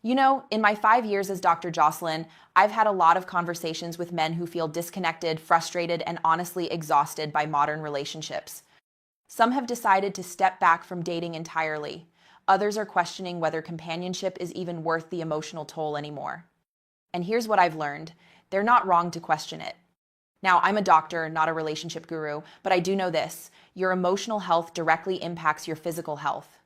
In my 5 years as Dr. Jocelyn, I've had a lot of conversations with men who feel disconnected, frustrated, and honestly exhausted by modern relationships. Some have decided to step back from dating entirely. Others are questioning whether companionship is even worth the emotional toll anymore. And here's what I've learned. They're not wrong to question it. Now, I'm a doctor, not a relationship guru, but I do know this. Your emotional health directly impacts your physical health.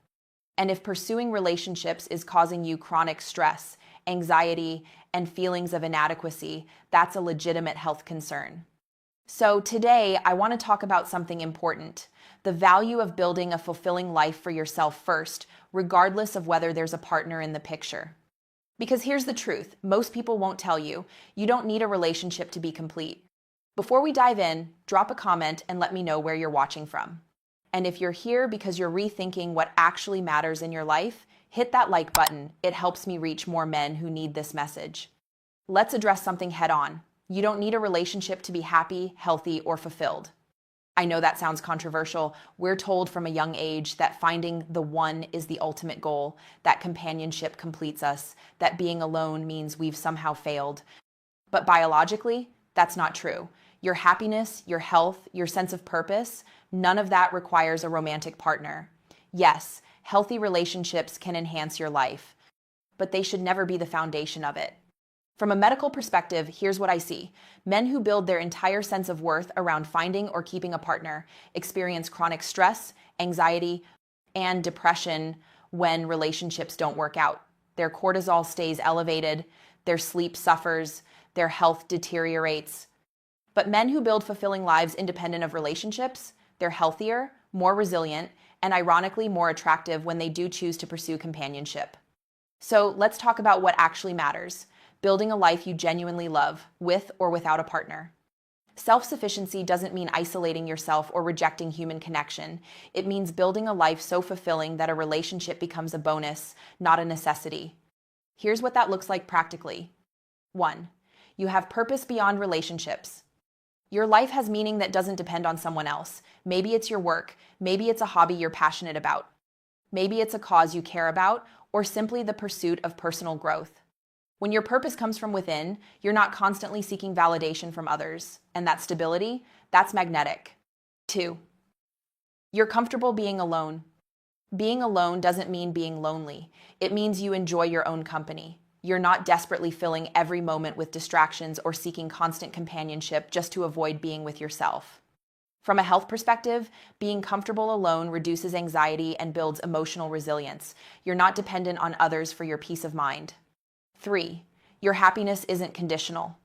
And if pursuing relationships is causing you chronic stress, anxiety, and feelings of inadequacy, that's a legitimate health concern. So today, I want to talk about something important: the value of building a fulfilling life for yourself first, regardless of whether there's a partner in the picture. Because here's the truth, most people won't tell you, you don't need a relationship to be complete. Before we dive in, drop a comment and let me know where you're watching from. And if you're here because you're rethinking what actually matters in your life, hit that like button. It helps me reach more men who need this message. Let's address something head on. You don't need a relationship to be happy, healthy, or fulfilled. I know that sounds controversial. We're told from a young age that finding the one is the ultimate goal, that companionship completes us, that being alone means we've somehow failed. But biologically, that's not true. Your happiness, your health, your sense of purpose, none of that requires a romantic partner. Yes, healthy relationships can enhance your life, but they should never be the foundation of it. From a medical perspective, here's what I see. Men who build their entire sense of worth around finding or keeping a partner experience chronic stress, anxiety, and depression when relationships don't work out. Their cortisol stays elevated, their sleep suffers, their health deteriorates. But men who build fulfilling lives independent of relationships, they're healthier, more resilient, and ironically more attractive when they do choose to pursue companionship. So let's talk about what actually matters: building a life you genuinely love, with or without a partner. Self-sufficiency doesn't mean isolating yourself or rejecting human connection. It means building a life so fulfilling that a relationship becomes a bonus, not a necessity. Here's what that looks like practically. 1. You have purpose beyond relationships. Your life has meaning that doesn't depend on someone else. Maybe it's your work, maybe it's a hobby you're passionate about, maybe it's a cause you care about, or simply the pursuit of personal growth. When your purpose comes from within, you're not constantly seeking validation from others, and that stability, that's magnetic. 2. You're comfortable being alone. Being alone doesn't mean being lonely. It means you enjoy your own company. You're not desperately filling every moment with distractions or seeking constant companionship just to avoid being with yourself. From a health perspective, being comfortable alone reduces anxiety and builds emotional resilience. You're not dependent on others for your peace of mind. 3. Your happiness isn't conditional.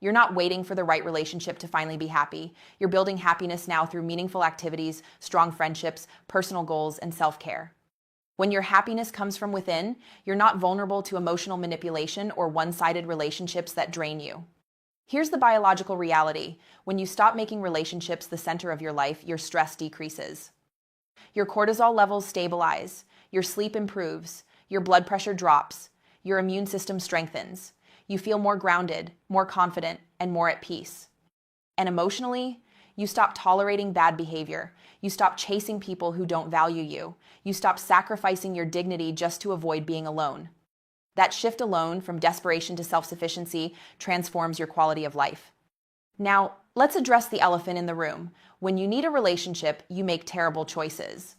You're not waiting for the right relationship to finally be happy. You're building happiness now through meaningful activities, strong friendships, personal goals, and self-care. When your happiness comes from within, you're not vulnerable to emotional manipulation or one-sided relationships that drain you. Here's the biological reality. When you stop making relationships the center of your life, your stress decreases. Your cortisol levels stabilize, your sleep improves, your blood pressure drops, your immune system strengthens. You feel more grounded, more confident, and more at peace. And emotionally, you stop tolerating bad behavior. You stop chasing people who don't value you. You stop sacrificing your dignity just to avoid being alone. That shift alone from desperation to self-sufficiency transforms your quality of life. Now, let's address the elephant in the room. When you need a relationship, you make terrible choices.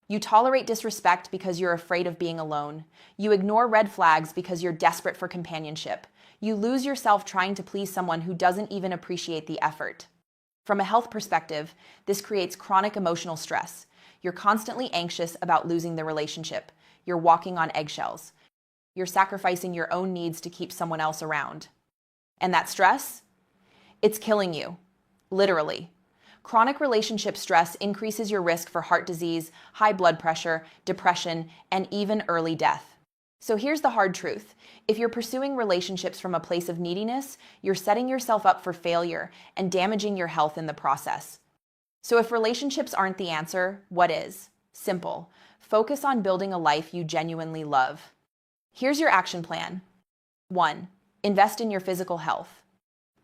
You tolerate disrespect because you're afraid of being alone. You ignore red flags because you're desperate for companionship. You lose yourself trying to please someone who doesn't even appreciate the effort. From a health perspective, this creates chronic emotional stress. You're constantly anxious about losing the relationship. You're walking on eggshells. You're sacrificing your own needs to keep someone else around. And that stress? It's killing you. Literally. Chronic relationship stress increases your risk for heart disease, high blood pressure, depression, and even early death. So here's the hard truth. If you're pursuing relationships from a place of neediness, you're setting yourself up for failure and damaging your health in the process. So if relationships aren't the answer, what is? Simple. Focus on building a life you genuinely love. Here's your action plan. 1. Invest in your physical health.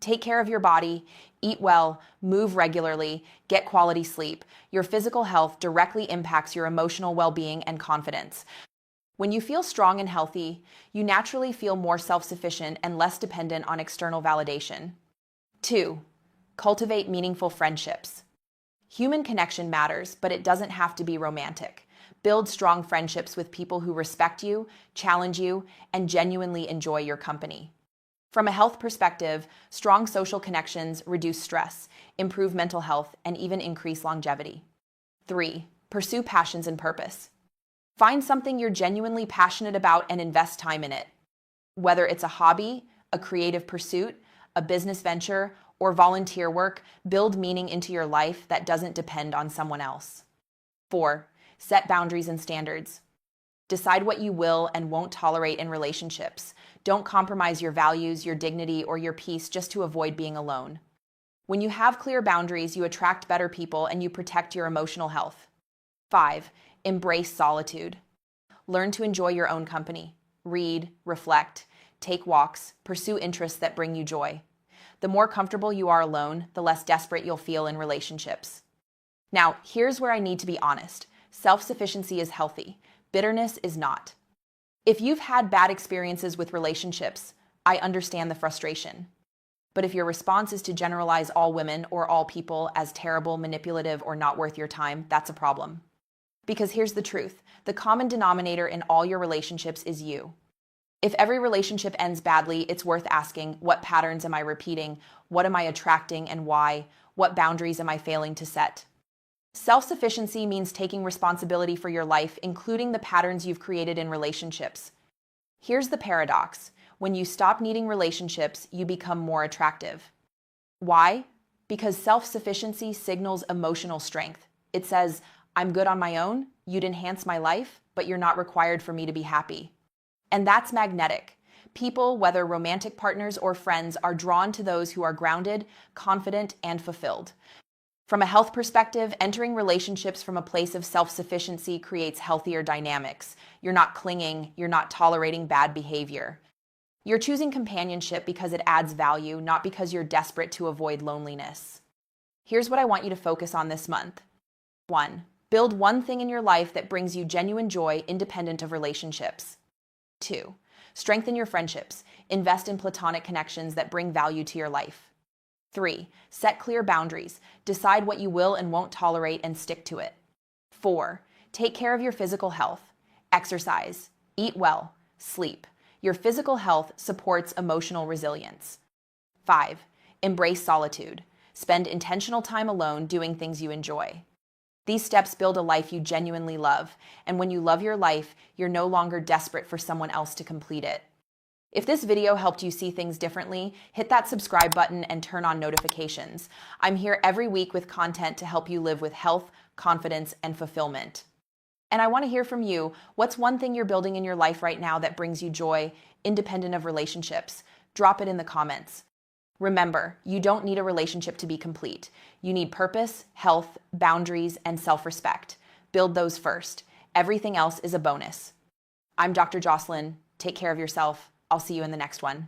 Take care of your body, eat well, move regularly, get quality sleep. Your physical health directly impacts your emotional well-being and confidence. When you feel strong and healthy, you naturally feel more self-sufficient and less dependent on external validation. 2. Cultivate meaningful friendships. Human connection matters, but it doesn't have to be romantic. Build strong friendships with people who respect you, challenge you, and genuinely enjoy your company. From a health perspective, strong social connections reduce stress, improve mental health, and even increase longevity. 3. Pursue passions and purpose. Find something you're genuinely passionate about and invest time in it. Whether it's a hobby, a creative pursuit, a business venture, or volunteer work, build meaning into your life that doesn't depend on someone else. 4. Set boundaries and standards. Decide what you will and won't tolerate in relationships. Don't compromise your values, your dignity, or your peace just to avoid being alone. When you have clear boundaries, you attract better people and you protect your emotional health. 5. Embrace solitude. Learn to enjoy your own company. Read, reflect, take walks, pursue interests that bring you joy. The more comfortable you are alone, the less desperate you'll feel in relationships. Now, here's where I need to be honest. Self-sufficiency is healthy. Bitterness is not. If you've had bad experiences with relationships, I understand the frustration. But if your response is to generalize all women or all people as terrible, manipulative, or not worth your time, that's a problem. Because here's the truth. The common denominator in all your relationships is you. If every relationship ends badly, it's worth asking, what patterns am I repeating? What am I attracting and why? What boundaries am I failing to set? Self-sufficiency means taking responsibility for your life, including the patterns you've created in relationships. Here's the paradox. When you stop needing relationships, you become more attractive. Why? Because self-sufficiency signals emotional strength. It says, I'm good on my own, you'd enhance my life, but you're not required for me to be happy. And that's magnetic. People, whether romantic partners or friends, are drawn to those who are grounded, confident, and fulfilled. From a health perspective, entering relationships from a place of self-sufficiency creates healthier dynamics. You're not clinging, you're not tolerating bad behavior. You're choosing companionship because it adds value, not because you're desperate to avoid loneliness. Here's what I want you to focus on this month. 1. Build one thing in your life that brings you genuine joy, independent of relationships. 2. Strengthen your friendships. Invest in platonic connections that bring value to your life. 3. Set clear boundaries. Decide what you will and won't tolerate and stick to it. 4. Take care of your physical health. Exercise. Eat well. Sleep. Your physical health supports emotional resilience. 5. Embrace solitude. Spend intentional time alone doing things you enjoy. These steps build a life you genuinely love, and when you love your life, you're no longer desperate for someone else to complete it. If this video helped you see things differently, hit that subscribe button and turn on notifications. I'm here every week with content to help you live with health, confidence, and fulfillment. And I want to hear from you. What's one thing you're building in your life right now that brings you joy, independent of relationships? Drop it in the comments. Remember, you don't need a relationship to be complete. You need purpose, health, boundaries, and self-respect. Build those first. Everything else is a bonus. I'm Dr. Jocelyn. Take care of yourself. I'll see you in the next one.